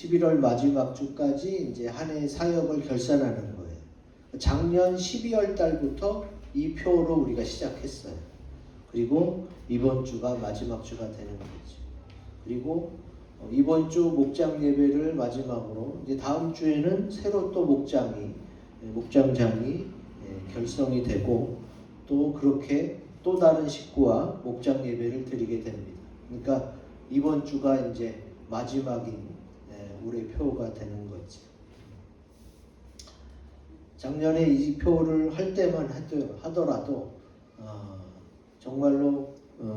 11월 마지막 주까지 이제 한 해 사역을 결산하는 거예요. 작년 12월 달부터 이 표로 우리가 시작했어요. 그리고 이번 주가 마지막 주가 되는 거죠. 그리고 이번 주 목장 예배를 마지막으로 이제 다음 주에는 새로 또 목장장이 결성이 되고 또 그렇게 또 다른 식구와 목장 예배를 드리게 됩니다. 그러니까 이번 주가 이제 마지막인 우리의 표가 되는 거죠. 작년에 이 표를 할 때만 하더라도 정말로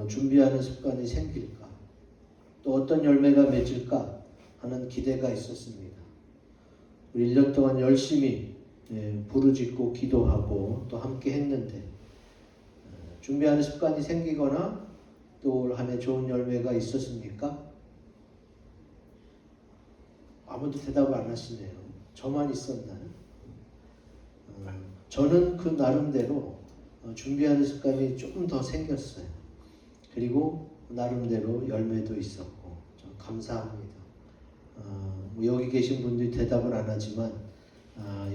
준비하는 습관이 생길까, 또 어떤 열매가 맺을까 하는 기대가 있었습니다. 우리 1년 동안 열심히 부르짖고 기도하고 또 함께 했는데 준비하는 습관이 생기거나 또 올 한 해 좋은 열매가 있었습니까? 아무도 대답을 안 하시네요. 저만 있었나요? 저는 그 나름대로 준비하는 습관이 조금 더 생겼어요. 그리고 나름대로 열매도 있었고 좀 감사합니다. 여기 계신 분들이 대답을 안 하지만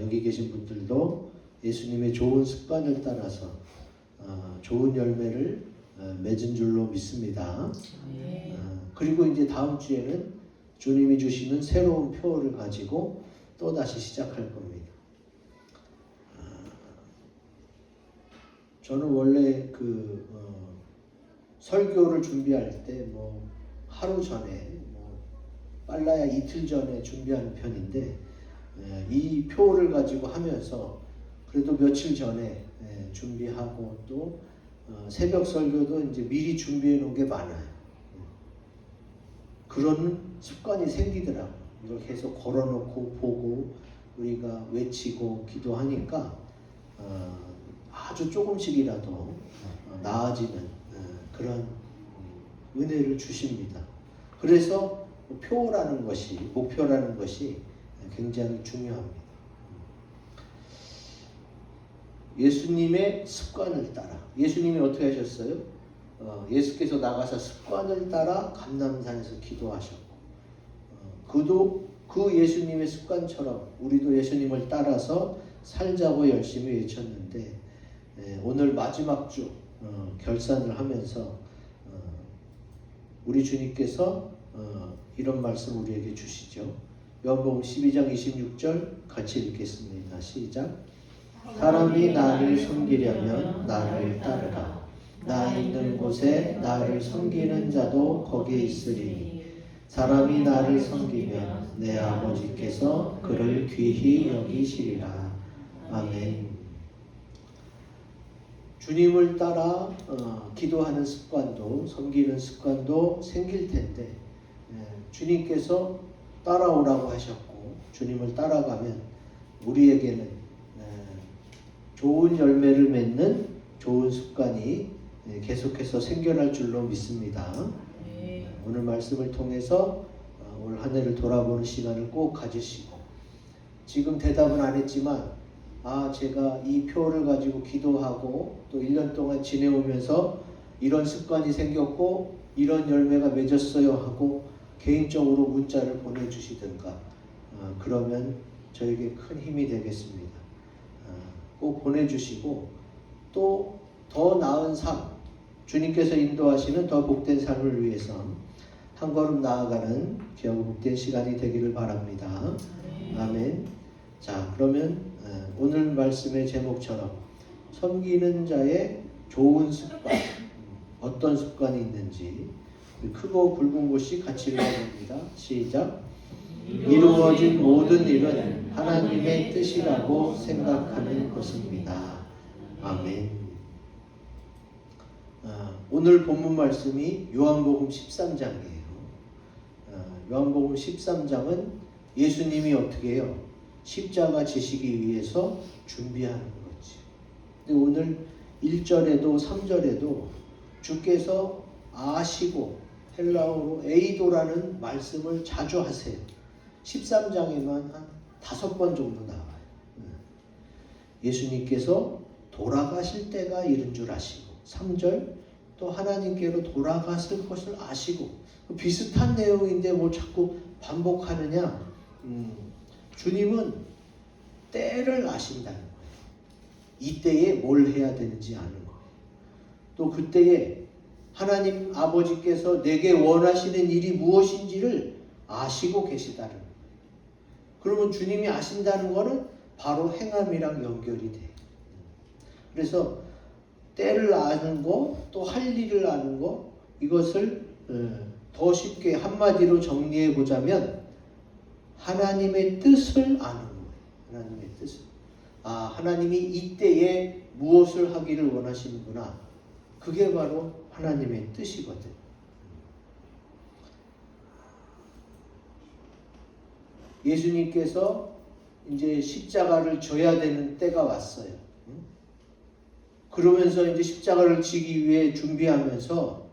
여기 계신 분들도 예수님의 좋은 습관을 따라서 좋은 열매를 맺은 줄로 믿습니다. 그리고 이제 다음 주에는 주님이 주시는 새로운 표를 가지고 또 다시 시작할 겁니다. 저는 원래 설교를 준비할 때 하루 전에 빨라야 이틀 전에 준비하는 편인데 이 표를 가지고 하면서 그래도 며칠 전에 준비하고 또 새벽 설교도 이제 미리 준비해 놓은 게 많아요. 그런 습관이 생기더라고요. 이걸 계속 걸어놓고 보고 우리가 외치고 기도하니까 아주 조금씩이라도 나아지는 그런 은혜를 주십니다. 그래서 표라는 것이, 목표라는 것이 굉장히 중요합니다. 예수님의 습관을 따라, 예수님이 어떻게 하셨어요? 예수께서 나가서 습관을 따라 감람산에서 기도하셨고 그 예수님의 습관처럼 우리도 예수님을 따라서 살자고 열심히 외쳤는데 오늘 마지막 주 결산을 하면서 우리 주님께서 이런 말씀 우리에게 주시죠. 요한복음 12장 26절 같이 읽겠습니다. 시작. 사람이 나를 섬기려면 나를 따르라. 나 있는 곳에 나를 섬기는 자도 거기에 있으리니 사람이 나를 섬기면 내 아버지께서 그를 귀히 여기시리라. 아멘. 주님을 따라 기도하는 습관도 섬기는 습관도 생길 텐데 주님께서 따라오라고 하셨고 주님을 따라가면 우리에게는 좋은 열매를 맺는 좋은 습관이 계속해서 생겨날 줄로 믿습니다. 오늘 말씀을 통해서 올 한 해를 돌아보는 시간을 꼭 가지시고 지금 대답은 안 했지만 제가 이 표를 가지고 기도하고 또 1년 동안 지내오면서 이런 습관이 생겼고 이런 열매가 맺었어요 하고 개인적으로 문자를 보내주시든가 그러면 저에게 큰 힘이 되겠습니다. 꼭 보내주시고 또 더 나은 삶, 주님께서 인도하시는 더 복된 삶을 위해서 한 걸음 나아가는 귀하고 복된 시간이 되기를 바랍니다. 아멘. 자, 그러면 오늘 말씀의 제목처럼 섬기는 자의 좋은 습관, 어떤 습관이 있는지 크고 굵은 곳이 같이 읽어봅니다. 시작. 이루어진 모든 일은 하나님의 뜻이라고 생각하는 것입니다. 아멘. 오늘 본문 말씀이 요한복음 13장이에요. 요한복음 13장은 예수님이 어떻게 해요? 십자가 지시기 위해서 준비하는 거지. 근데 오늘 1절에도 3절에도 주께서 아시고 헬라어로 에이도라는 말씀을 자주 하세요. 13장에만 한 5번 정도 나와요. 예수님께서 돌아가실 때가 이른 줄 아시고 3절 또 하나님께로 돌아갔을 것을 아시고 비슷한 내용인데 뭐 자꾸 반복하느냐? 주님은 때를 아신다는 거예요. 이때에 뭘 해야 되는지 아는 거예요. 또 그때에 하나님 아버지께서 내게 원하시는 일이 무엇인지를 아시고 계시다는 거예요. 그러면 주님이 아신다는 거는 바로 행함이랑 연결이 돼요. 그래서 때를 아는 거, 또 할 일을 아는 거, 이것을 더 쉽게 한마디로 정리해 보자면 하나님의 뜻을 아는 거예요. 하나님의 뜻을. 하나님이 이때에 무엇을 하기를 원하시는구나. 그게 바로 하나님의 뜻이거든. 예수님께서 이제 십자가를 져야 되는 때가 왔어요. 그러면서 이제 십자가를 지기 위해 준비하면서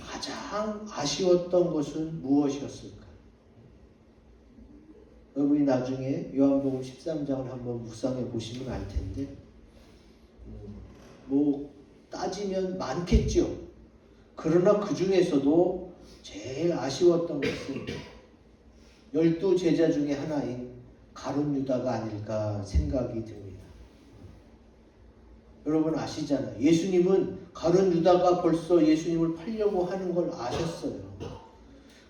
가장 아쉬웠던 것은 무엇이었을까? 여러분이 나중에 요한복음 13장을 한번 묵상해 보시면 알 텐데, 뭐 따지면 많겠죠. 그러나 그 중에서도 제일 아쉬웠던 것은 12 제자 중에 하나인 가룟 유다가 아닐까 생각이 듭니다. 여러분 아시잖아요. 예수님은 가룟 유다가 벌써 예수님을 팔려고 하는 걸 아셨어요.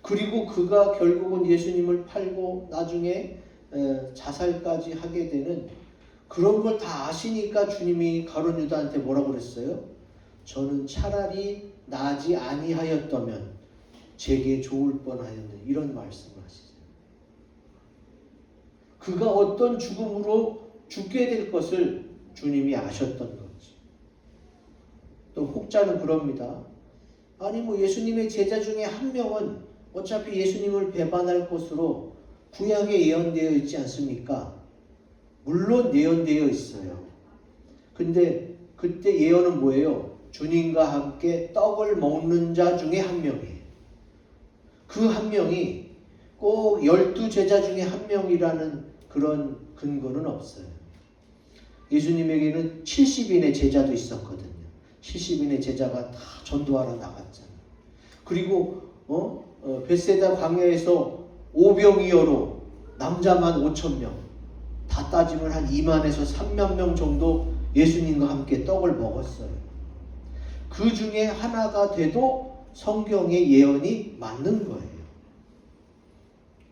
그리고 그가 결국은 예수님을 팔고 나중에 자살까지 하게 되는 그런 걸 다 아시니까 주님이 가룟 유다한테 뭐라고 그랬어요? 저는 차라리 나지 아니하였다면 제게 좋을 뻔하였네. 이런 말씀을 하시죠. 그가 어떤 죽음으로 죽게 될 것을 주님이 아셨던 거지. 또 혹자는 그럽니다. 아니 뭐 예수님의 제자 중에 한 명은 어차피 예수님을 배반할 것으로 구약에 예언되어 있지 않습니까? 물론 예언되어 있어요. 근데 그때 예언은 뭐예요? 주님과 함께 떡을 먹는 자 중에 한 명이에요. 그 한 명이 꼭 12 제자 중에 한 명이라는 그런 근거는 없어요. 예수님에게는 70인의 제자도 있었거든요. 70인의 제자가 다 전도하러 나갔잖아요. 그리고 벳세다 광야에서 오병이어로 남자만 5,000명, 다 따지면 한 2만에서 3만 명 정도 예수님과 함께 떡을 먹었어요. 그 중에 하나가 돼도 성경의 예언이 맞는 거예요.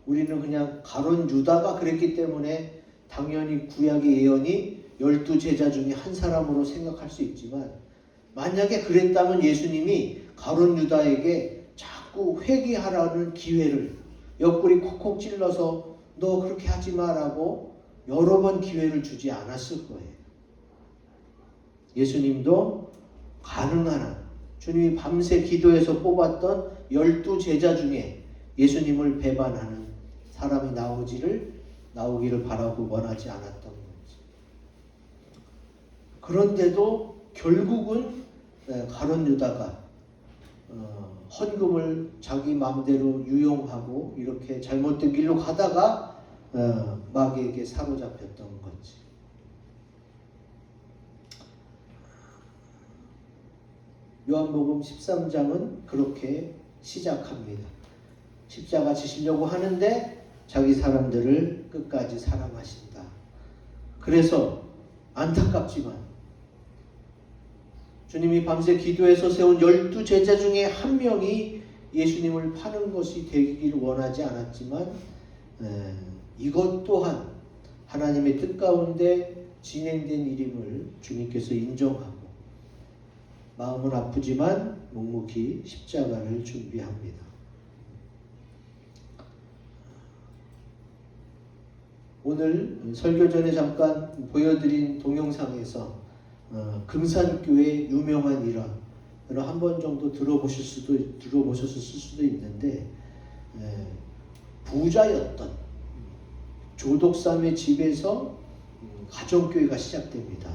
우리는 그냥 가룟 유다가 그랬기 때문에 당연히 구약의 예언이 12 제자 중에 한 사람으로 생각할 수 있지만, 만약에 그랬다면 예수님이 가룟 유다에게 자꾸 회개하라는 기회를 옆구리 콕콕 찔러서 너 그렇게 하지 마라고 여러 번 기회를 주지 않았을 거예요. 예수님도 가능한 한 주님이 밤새 기도해서 뽑았던 12 제자 중에 예수님을 배반하는 사람이 나오기를 바라고 원하지 않았던 거지. 그런데도 결국은 가룟 유다가 헌금을 자기 마음대로 유용하고 이렇게 잘못된 길로 가다가 마귀에게 사로잡혔던 거지. 요한복음 13장은 그렇게 시작합니다. 십자가 지시려고 하는데 자기 사람들을 끝까지 사랑하신다. 그래서 안타깝지만 주님이 밤새 기도해서 세운 12 제자 중에 한 명이 예수님을 파는 것이 되기를 원하지 않았지만 이것 또한 하나님의 뜻 가운데 진행된 일임을 주님께서 인정하고 마음은 아프지만 묵묵히 십자가를 준비합니다. 오늘 설교 전에 잠깐 보여드린 동영상에서 금산교회 유명한 일화 한 번 정도 들어보셨을 수도 있는데, 부자였던 조덕삼의 집에서 가정교회가 시작됩니다.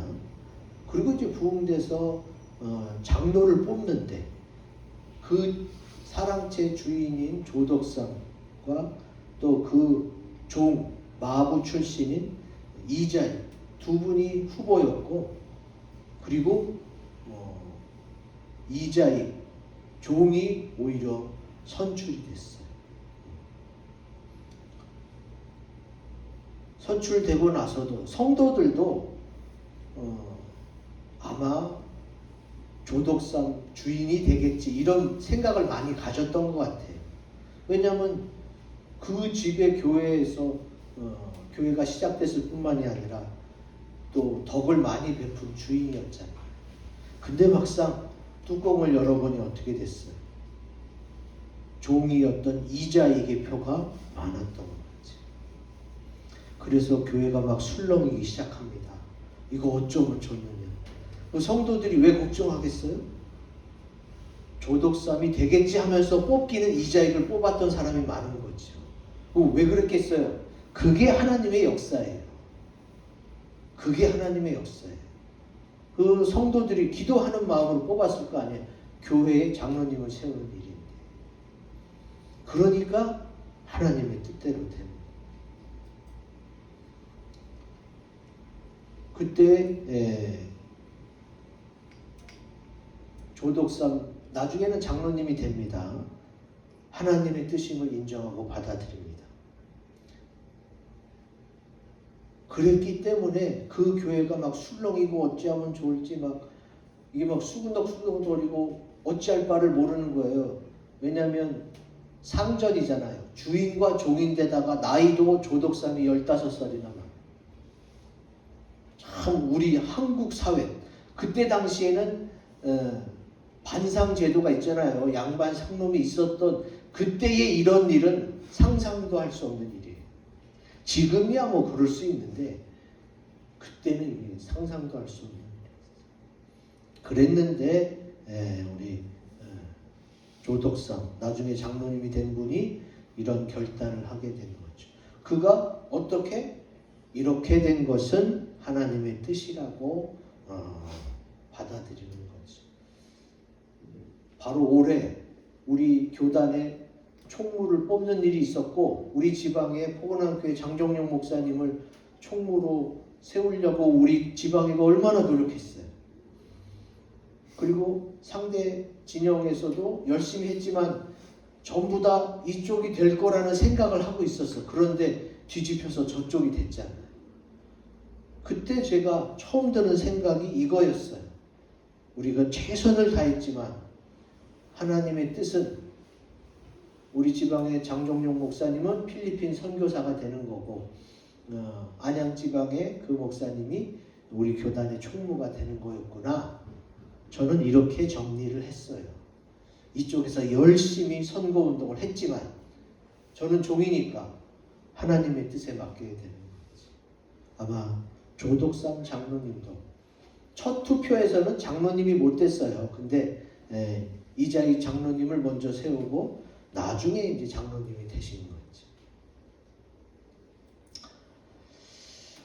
그리고 이제 부흥돼서 장로를 뽑는데 그 사랑채 주인인 조덕삼과 또 그 종 마부 출신인 이자이 두 분이 후보였고, 그리고 이자이 종이 오히려 선출이 됐어요. 선출되고 나서도 성도들도 아마 조독삼 주인이 되겠지 이런 생각을 많이 가졌던 것 같아요. 왜냐하면 그 집의 교회에서 교회가 시작됐을 뿐만이 아니라 또 덕을 많이 베푼 주인이었잖아요. 근데 막상 뚜껑을 열어보니 어떻게 됐어요? 종이었던 이자에게 표가 많았던 거지. 그래서 교회가 막 술렁이기 시작합니다. 이거 어쩌면 좋느냐. 성도들이 왜 걱정하겠어요? 조독삼이 되겠지 하면서 뽑기는 이자익을 뽑았던 사람이 많은 거죠. 왜 그랬겠어요? 그게 하나님의 역사예요. 그게 하나님의 역사예요. 그 성도들이 기도하는 마음으로 뽑았을 거 아니에요. 교회에 장로님을 세우는 일인데. 그러니까 하나님의 뜻대로 됩니다. 그때 조독삼 나중에는 장로님이 됩니다. 하나님의 뜻임을 인정하고 받아들입니다. 그랬기 때문에 그 교회가 막 술렁이고 어찌하면 좋을지 이게 막 수근덕수근거리고 어찌할 바를 모르는 거예요. 왜냐하면 상전이잖아요. 주인과 종인데다가 나이도 조독삼이 15살이나 많아요. 참 우리 한국 사회 그때 당시에는 반상 제도가 있잖아요. 양반 상놈이 있었던 그때의 이런 일은 상상도 할 수 없는 일이에요. 지금이야 뭐 그럴 수 있는데 그때는 상상도 할 수 없는 일이었어요. 그랬는데 우리 조독삼 나중에 장로님이 된 분이 이런 결단을 하게 된 거죠. 그가 어떻게 이렇게 된 것은 하나님의 뜻이라고 받아들이는 거죠. 바로 올해 우리 교단에 총무를 뽑는 일이 있었고 우리 지방에 포근한교회 장정영 목사님을 총무로 세우려고 우리 지방이가 얼마나 노력했어요. 그리고 상대 진영에서도 열심히 했지만 전부 다 이쪽이 될 거라는 생각을 하고 있었어. 그런데 뒤집혀서 저쪽이 됐잖아요. 그때 제가 처음 드는 생각이 이거였어요. 우리가 최선을 다했지만 하나님의 뜻은 우리 지방의 장종용 목사님은 필리핀 선교사가 되는 거고 안양 지방의 그 목사님이 우리 교단의 총무가 되는 거였구나. 저는 이렇게 정리를 했어요. 이쪽에서 열심히 선거운동을 했지만 저는 종이니까 하나님의 뜻에 맡겨야 되는 거지. 아마 조독삼 장로님도 첫 투표에서는 장로님이 못 됐어요. 근데 이자익 장로님을 먼저 세우고 나중에 이제 장로님이 되신 거지.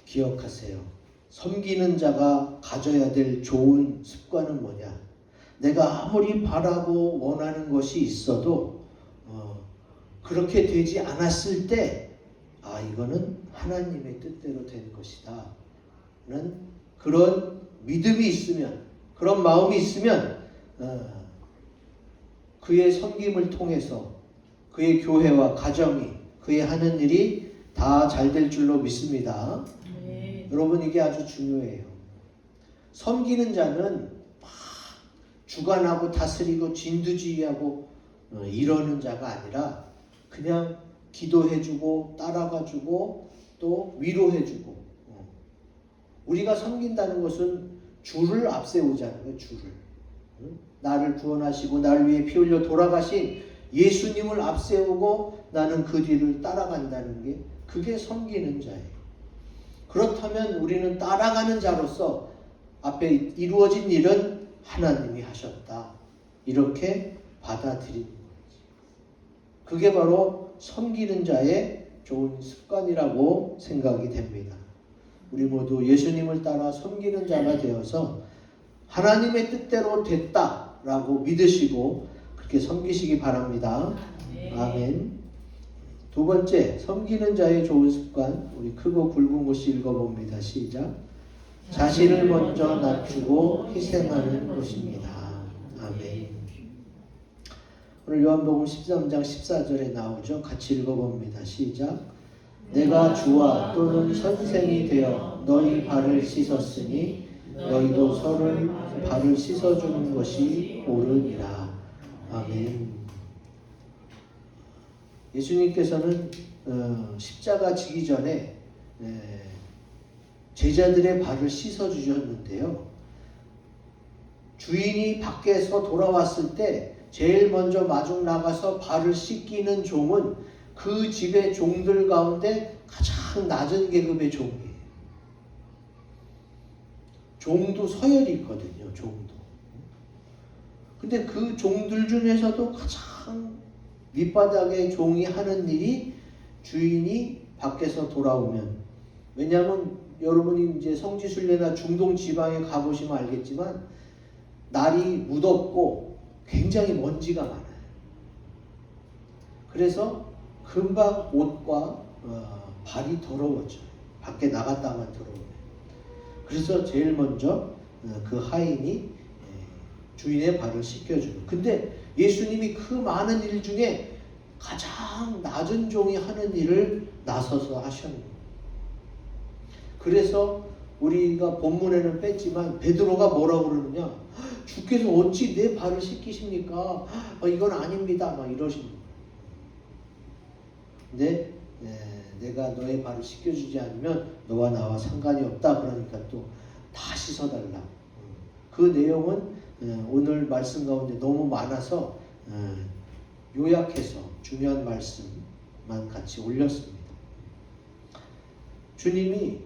기억하세요. 섬기는 자가 가져야 될 좋은 습관은 뭐냐? 내가 아무리 바라고 원하는 것이 있어도 그렇게 되지 않았을 때 이거는 하나님의 뜻대로 된 것이다. 는 그런 믿음이 있으면 그런 마음이 있으면 그의 섬김을 통해서 그의 교회와 가정이 그의 하는 일이 다 잘 될 줄로 믿습니다. 네. 여러분 이게 아주 중요해요. 섬기는 자는 막 주관하고 다스리고 진두지휘하고 이러는 자가 아니라 그냥 기도해주고 따라가주고 또 위로해주고 우리가 섬긴다는 것은 주를 앞세우자는 거예요. 주를. 나를 구원하시고 나를 위해 피 흘려 돌아가신 예수님을 앞세우고 나는 그 뒤를 따라간다는 게 그게 섬기는 자예요. 그렇다면 우리는 따라가는 자로서 앞에 이루어진 일은 하나님이 하셨다. 이렇게 받아들이는 거지. 그게 바로 섬기는 자의 좋은 습관이라고 생각이 됩니다. 우리 모두 예수님을 따라 섬기는 자가 되어서 하나님의 뜻대로 됐다라고 믿으시고 그렇게 섬기시기 바랍니다. 아멘. 두 번째, 섬기는 자의 좋은 습관. 우리 크고 굵은 곳이 읽어봅니다. 시작. 자신을 먼저 낮추고 희생하는 것입니다. 아멘. 오늘 요한복음 13장 14절에 나오죠. 같이 읽어봅니다. 시작. 내가 주와 또는 선생이 되어 너희 발을 씻었으니 너희도 서로의 발을 씻어주는 것이 옳으니라. 아멘. 예수님께서는 십자가 지기 전에 제자들의 발을 씻어주셨는데요. 주인이 밖에서 돌아왔을 때 제일 먼저 마중 나가서 발을 씻기는 종은 그 집의 종들 가운데 가장 낮은 계급의 종이에요. 종도 서열이 있거든요. 종도. 근데 그 종들 중에서도 가장 밑바닥의 종이 하는 일이 주인이 밖에서 돌아오면, 왜냐하면 여러분이 이제 성지순례나 중동 지방에 가보시면 알겠지만 날이 무덥고 굉장히 먼지가 많아요. 그래서 금방 옷과 발이 더러워져요. 밖에 나갔다만 더러워요. 그래서 제일 먼저 그 하인이 주인의 발을 씻겨주고, 근데 예수님이 그 많은 일 중에 가장 낮은 종이 하는 일을 나서서 하셨는 거예요. 그래서 우리가 본문에는 뺐지만 베드로가 뭐라고 그러느냐, 주께서 어찌 내 발을 씻기십니까? 이건 아닙니다. 막 이러시는 거예요. 근데 내가 너의 발을 씻겨주지 않으면 너와 나와 상관이 없다. 그러니까 또 다 씻어달라. 그 내용은 오늘 말씀 가운데 너무 많아서 요약해서 중요한 말씀만 같이 올렸습니다. 주님이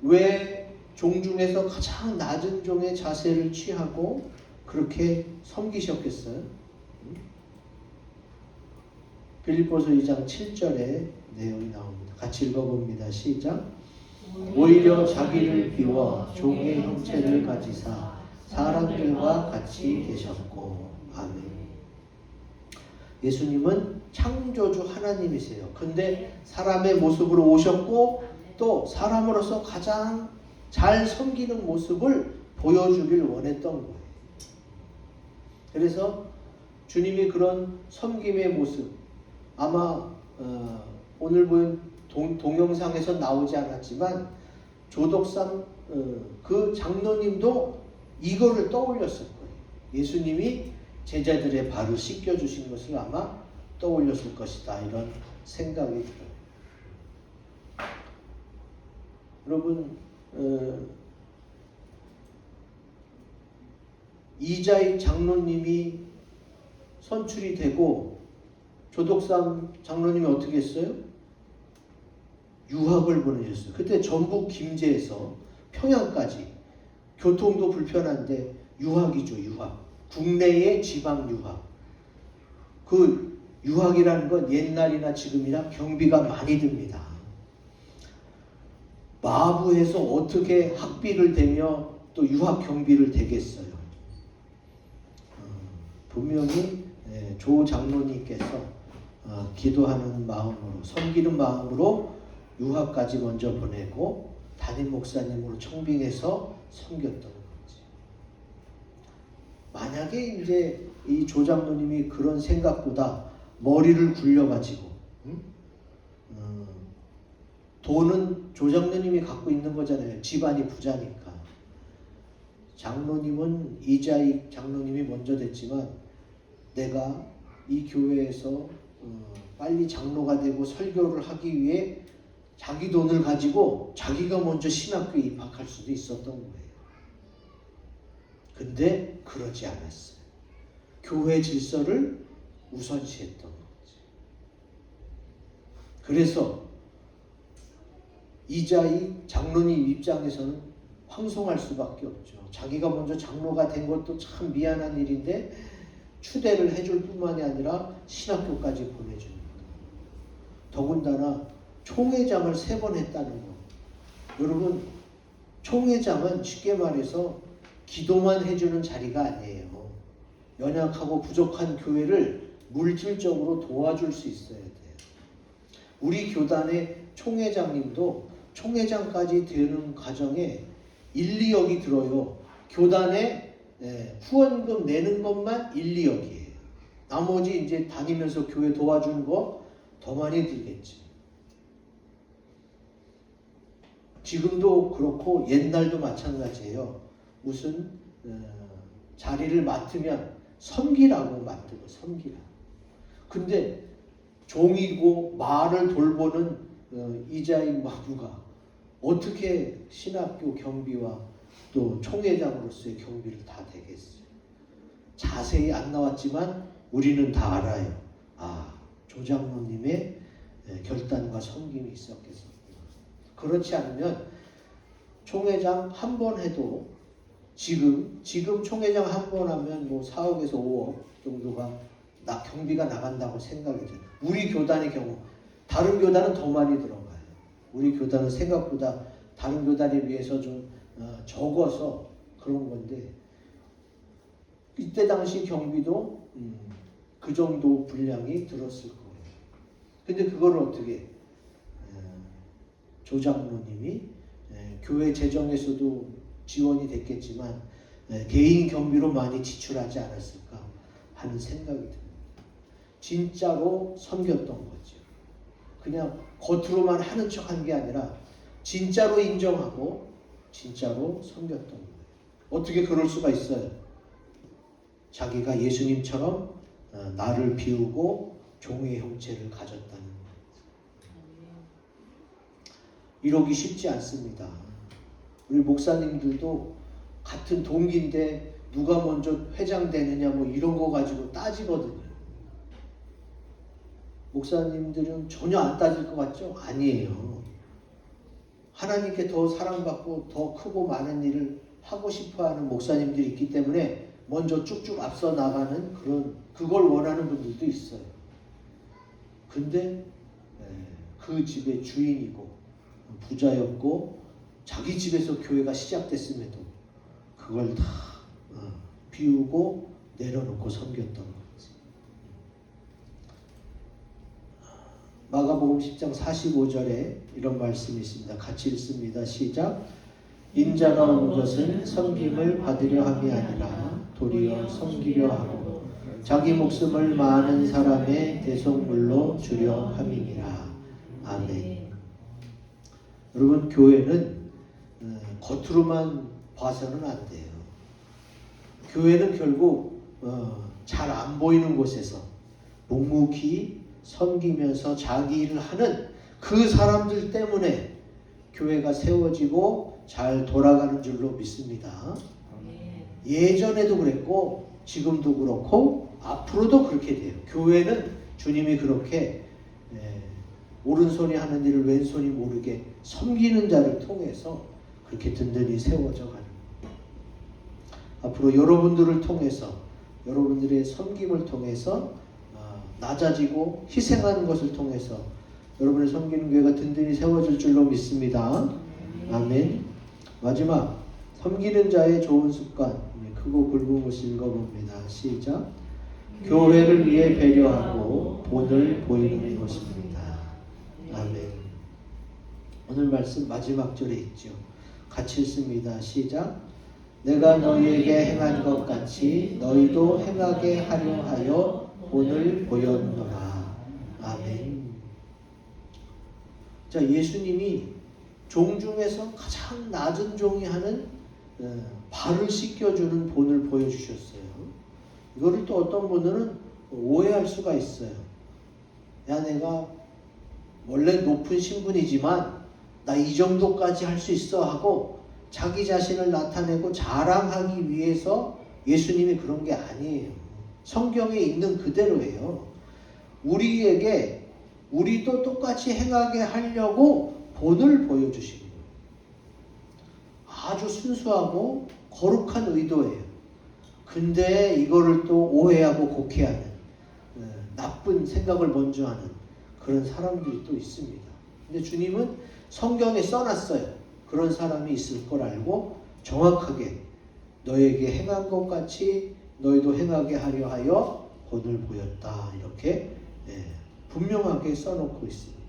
왜 종 중에서 가장 낮은 종의 자세를 취하고 그렇게 섬기셨겠어요? 빌립보서 2장 7절에 내용이 나옵니다. 같이 읽어봅니다. 시작. 오히려 자기를 비워 종의 형체를 가지사 사람들과 같이 계셨고. 아멘. 예수님은 창조주 하나님이세요. 근데 사람의 모습으로 오셨고 또 사람으로서 가장 잘 섬기는 모습을 보여주길 원했던 거예요. 그래서 주님이 그런 섬김의 모습, 아마 오늘 보인 동영상에서 나오지 않았지만 조덕상 그 장로님도 이거를 떠올렸을 거예요. 예수님이 제자들의 발을 씻겨주신 것을 아마 떠올렸을 것이다. 이런 생각이 들어요. 여러분, 이자익 장로님이 선출이 되고 조덕삼 장로님이 어떻게 했어요? 유학을 보내셨어요. 그때 전북 김제에서 평양까지 교통도 불편한데 유학이죠. 유학. 국내의 지방 유학. 그 유학이라는 건 옛날이나 지금이나 경비가 많이 듭니다. 마부에서 어떻게 학비를 대며 또 유학 경비를 대겠어요. 분명히 조 장로님께서 기도하는 마음으로, 섬기는 마음으로 유학까지 먼저 보내고 담임 목사님으로 청빙해서 섬겼던 거지. 만약에 이제 이 조 장로님이 그런 생각보다 머리를 굴려가지고 돈은 조 장로님이 갖고 있는 거잖아요. 집안이 부자니까. 장로님은 이자익 장로님이 먼저 됐지만 내가 이 교회에서 빨리 장로가 되고 설교를 하기 위해 자기 돈을 가지고 자기가 먼저 신학교에 입학할 수도 있었던 거예요. 근데 그러지 않았어요. 교회 질서를 우선시했던 거지. 그래서 이자익 장로님 입장에서는 황송할 수밖에 없죠. 자기가 먼저 장로가 된 것도 참 미안한 일인데 추대를 해줄 뿐만이 아니라 신학교까지 보내줍니다. 더군다나 총회장을 3번 했다는 거. 여러분, 총회장은 쉽게 말해서 기도만 해주는 자리가 아니에요. 연약하고 부족한 교회를 물질적으로 도와줄 수 있어야 돼요. 우리 교단의 총회장님도 총회장까지 되는 과정에 1, 2억이 들어요. 교단에 후원금 내는 것만 1, 2억이에요. 나머지 이제 다니면서 교회 도와주는 거 더 많이 들겠지. 지금도 그렇고 옛날도 마찬가지예요. 무슨 자리를 맡으면 섬기라고 맡고 섬기라. 근데 종이고 말을 돌보는 이자인 마부가 어떻게 신학교 경비와 또 총회장으로서의 경비를 다 되겠어요? 자세히 안 나왔지만 우리는 다 알아요. 조장로님의 결단과 섬김이 있었겠구나. 그렇지 않으면 총회장 한 번 해도 지금 총회장 한 번 하면 뭐 4억에서 5억 정도가 경비가 나간다고 생각이 돼요. 우리 교단의 경우 다른 교단은 더 많이 들어가요. 우리 교단은 생각보다 다른 교단에 비해서 좀 적어서 그런 건데 이때 당시 경비도 그 정도 분량이 들었을 거예요. 근데 그걸 어떻게 조장로님이 교회 재정에서도 지원이 됐겠지만 개인 경비로 많이 지출하지 않았을까 하는 생각이 듭니다. 진짜로 섬겼던 거죠. 그냥 겉으로만 하는 척 한 게 아니라 진짜로 인정하고 진짜로 섬겼던 거예요. 어떻게 그럴 수가 있어요? 자기가 예수님처럼 나를 비우고 종의 형체를 가졌다는 거예요. 이러기 쉽지 않습니다. 우리 목사님들도 같은 동기인데 누가 먼저 회장 되느냐 뭐 이런 거 가지고 따지거든요. 목사님들은 전혀 안 따질 것 같죠? 아니에요. 하나님께 더 사랑받고 더 크고 많은 일을 하고 싶어하는 목사님들이 있기 때문에 먼저 쭉쭉 앞서 나가는 그걸 원하는 분들도 있어요. 근데 그 집의 주인이고 부자였고 자기 집에서 교회가 시작됐음에도 그걸 다 비우고 내려놓고 섬겼던 거지. 마가복음 10장 45절에 이런 말씀이 있습니다. 같이 읽습니다. 시작. 인자가 온 것은 섬김을 받으려 함이 아니라 도리어 섬기려 하고 자기 목숨을 많은 사람의 대속물로 주려 함이니라. 아멘. 여러분, 교회는 겉으로만 봐서는 안 돼요. 교회는 결국 잘 안 보이는 곳에서 묵묵히 섬기면서 자기 일을 하는 그 사람들 때문에 교회가 세워지고 잘 돌아가는 줄로 믿습니다. 예전에도 그랬고 지금도 그렇고 앞으로도 그렇게 돼요. 교회는 주님이 그렇게 오른손이 하는 일을 왼손이 모르게 섬기는 자를 통해서 그렇게 든든히 세워져 가는 거예요. 앞으로 여러분들을 통해서 여러분들의 섬김을 통해서 낮아지고 희생하는 것을 통해서 여러분의 섬기는 교회가 든든히 세워질 줄로 믿습니다. 아멘. 마지막 섬기는 자의 좋은 습관, 크고 굵은 것을 읽어봅니다. 시작. 교회를 위해 배려하고 본을 보이는 것입니다. 아멘. 오늘 말씀 마지막 절에 있죠. 같이 읽습니다. 시작. 내가 너희에게 행한 것 같이 너희도 행하게 하려 하여 본을 보였노라. 아멘. 자, 예수님이 종 중에서 가장 낮은 종이 하는 발을 씻겨주는 본을 보여주셨어요. 이거를 또 어떤 분들은 오해할 수가 있어요. 야, 내가 원래 높은 신분이지만 나 이 정도까지 할 수 있어 하고 자기 자신을 나타내고 자랑하기 위해서 예수님이 그런 게 아니에요. 성경에 있는 그대로예요. 우리도 똑같이 행하게 하려고 본을 보여주신 거예요. 아주 순수하고 거룩한 의도예요. 근데 이거를 또 오해하고 곡해하는 나쁜 생각을 먼저 하는 그런 사람들이 또 있습니다. 근데 주님은 성경에 써놨어요. 그런 사람이 있을 걸 알고 정확하게 너에게 행한 것 같이 너희도 행하게 하려 하여 본을 보였다. 이렇게 분명하게 써놓고 있습니다.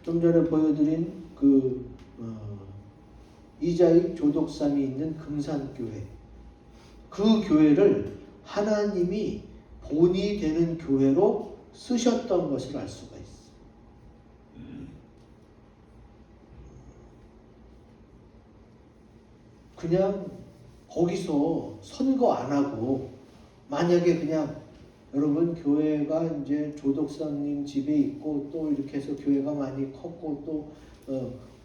좀 전에 보여드린 이자익 조덕삼이 있는 금산교회, 그 교회를 하나님이 본이 되는 교회로 쓰셨던 것을 알 수가 있어요. 그냥 거기서 선거 안 하고 만약에 그냥 여러분 교회가 이제 조덕사님 집에 있고 또 이렇게 해서 교회가 많이 컸고 또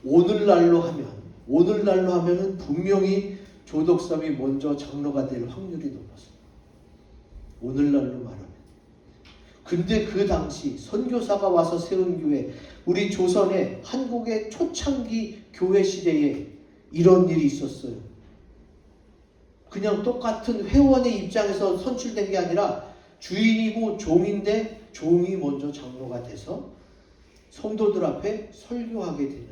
오늘날로 하면은 분명히 조덕삼이 먼저 장로가 될 확률이 높았어요. 오늘날로 말하면. 근데 그 당시 선교사가 와서 세운 교회, 우리 조선의 한국의 초창기 교회 시대에 이런 일이 있었어요. 그냥 똑같은 회원의 입장에서 선출된 게 아니라 주인이고 종인데 종이 먼저 장로가 돼서 성도들 앞에 설교하게 되는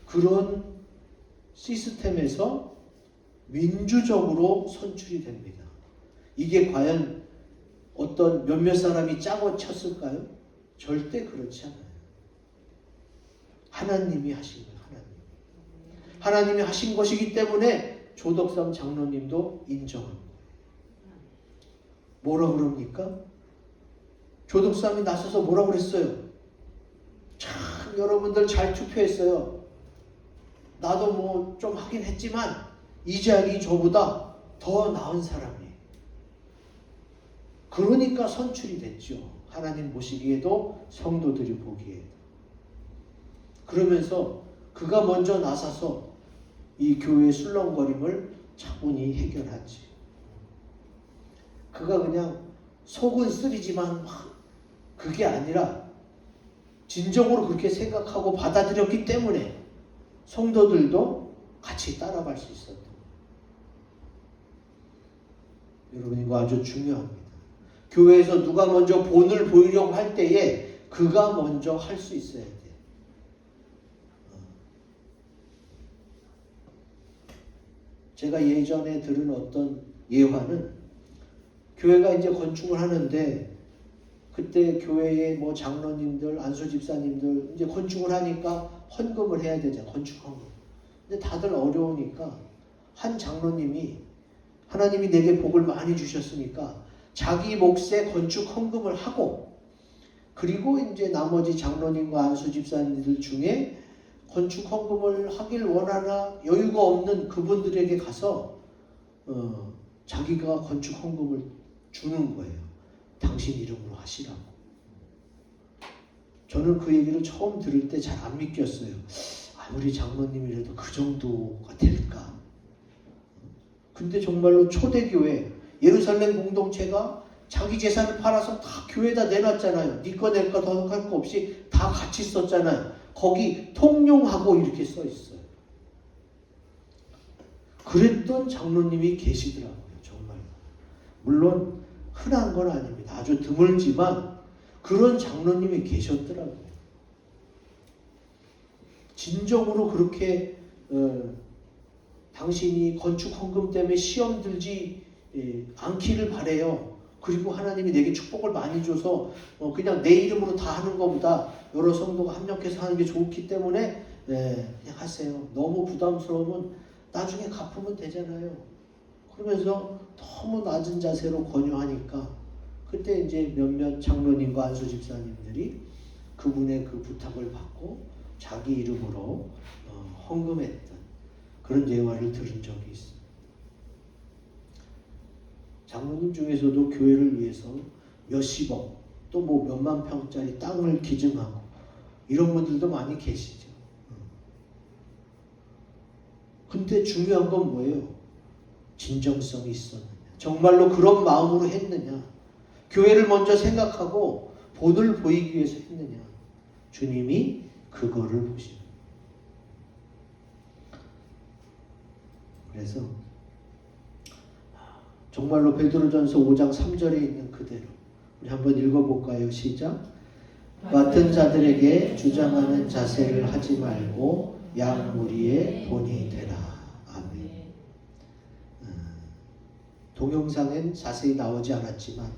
그런 시스템에서 민주적으로 선출이 됩니다. 이게 과연 어떤 몇몇 사람이 짜고 쳤을까요? 절대 그렇지 않아요. 하나님이 하신 거예요. 하나님이 하신 것이기 때문에 조덕삼 장로님도 인정합니다. 뭐라 그럽니까? 조덕삼이 나서서 뭐라 그랬어요? 참 여러분들 잘 투표했어요. 나도 뭐 좀 하긴 했지만 이작이 저보다 더 나은 사람이에요. 그러니까 선출이 됐죠. 하나님 보시기에도 성도들이 보기에도. 그러면서 그가 먼저 나서서 이 교회의 술렁거림을 차분히 해결하지. 그가 그냥 속은 쓰리지만 그게 아니라 진정으로 그렇게 생각하고 받아들였기 때문에 성도들도 같이 따라갈 수 있었던. 여러분 이거 아주 중요합니다. 교회에서 누가 먼저 본을 보이려고 할 때에 그가 먼저 할 수 있어야 돼. 제가 예전에 들은 어떤 예화는 교회가 이제 건축을 하는데 그때 교회의 뭐 장로님들, 안수 집사님들 이제 건축을 하니까 헌금을 해야 되잖아요. 건축 헌금. 근데 다들 어려우니까 한 장로님이 하나님이 내게 복을 많이 주셨으니까 자기 몫의 건축 헌금을 하고 그리고 이제 나머지 장로님과 안수 집사님들 중에 건축 헌금을 하길 원하나 여유가 없는 그분들에게 가서 자기가 건축 헌금을 주는 거예요. 당신 이름으로 하시라고. 저는 그 얘기를 처음 들을 때 잘 안 믿겼어요. 아무리 장로님이라도 그 정도가 될까? 근데 정말로 초대교회 예루살렘 공동체가 자기 재산을 팔아서 다 교회에다 내놨잖아요. 네 거 내 거 더 할 거 없이 다 같이 썼잖아요. 거기 통용하고 이렇게 써 있어요. 그랬던 장로님이 계시더라고요. 정말. 물론 흔한 건 아닙니다. 아주 드물지만 그런 장로님이 계셨더라고요. 진정으로 그렇게 당신이 건축 헌금 때문에 시험 들지 않기를 바래요. 그리고 하나님이 내게 축복을 많이 줘서 그냥 내 이름으로 다 하는 것보다 여러 성도가 합력해서 하는 게 좋기 때문에 그냥 하세요. 너무 부담스러우면 나중에 갚으면 되잖아요. 그러면서 너무 낮은 자세로 권유하니까 그때 이제 몇몇 장로님과 안수 집사님들이 그분의 그 부탁을 받고 자기 이름으로 헌금했던 그런 예화를 들은 적이 있습니다. 장로님 중에서도 교회를 위해서 몇십억 또 뭐 몇만 평짜리 땅을 기증하고 이런 분들도 많이 계시죠. 근데 중요한 건 뭐예요? 진정성이 있었느냐. 정말로 그런 마음으로 했느냐. 교회를 먼저 생각하고 본을 보이기 위해서 했느냐. 주님이 그거를 보십니다. 그래서 정말로 베드로전서 5장 3절에 있는 그대로 우리 한번 읽어볼까요? 시작. 맡은 자들에게 주장하는 자세를 하지 말고 양무리의 본이 되라. 아멘. 동영상엔 자세히 나오지 않았지만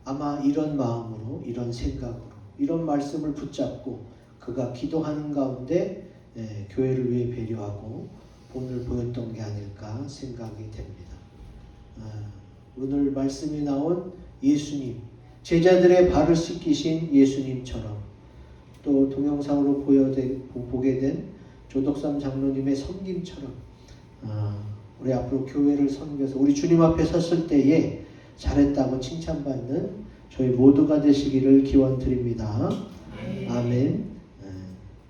아마 이런 마음으로 이런 생각으로 이런 말씀을 붙잡고 그가 기도하는 가운데 교회를 위해 배려하고 본을 보였던 게 아닐까 생각이 됩니다. 오늘 말씀이 나온 예수님, 제자들의 발을 씻기신 예수님처럼 또 동영상으로 보게 된 조덕삼 장로님의 섬김처럼 우리 앞으로 교회를 섬겨서 우리 주님 앞에 섰을 때에 잘했다고 칭찬받는 저희 모두가 되시기를 기원드립니다. 아멘.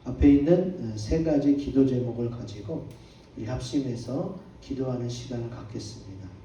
앞에 있는 세 가지 기도 제목을 가지고 우리 합심해서 기도하는 시간을 갖겠습니다.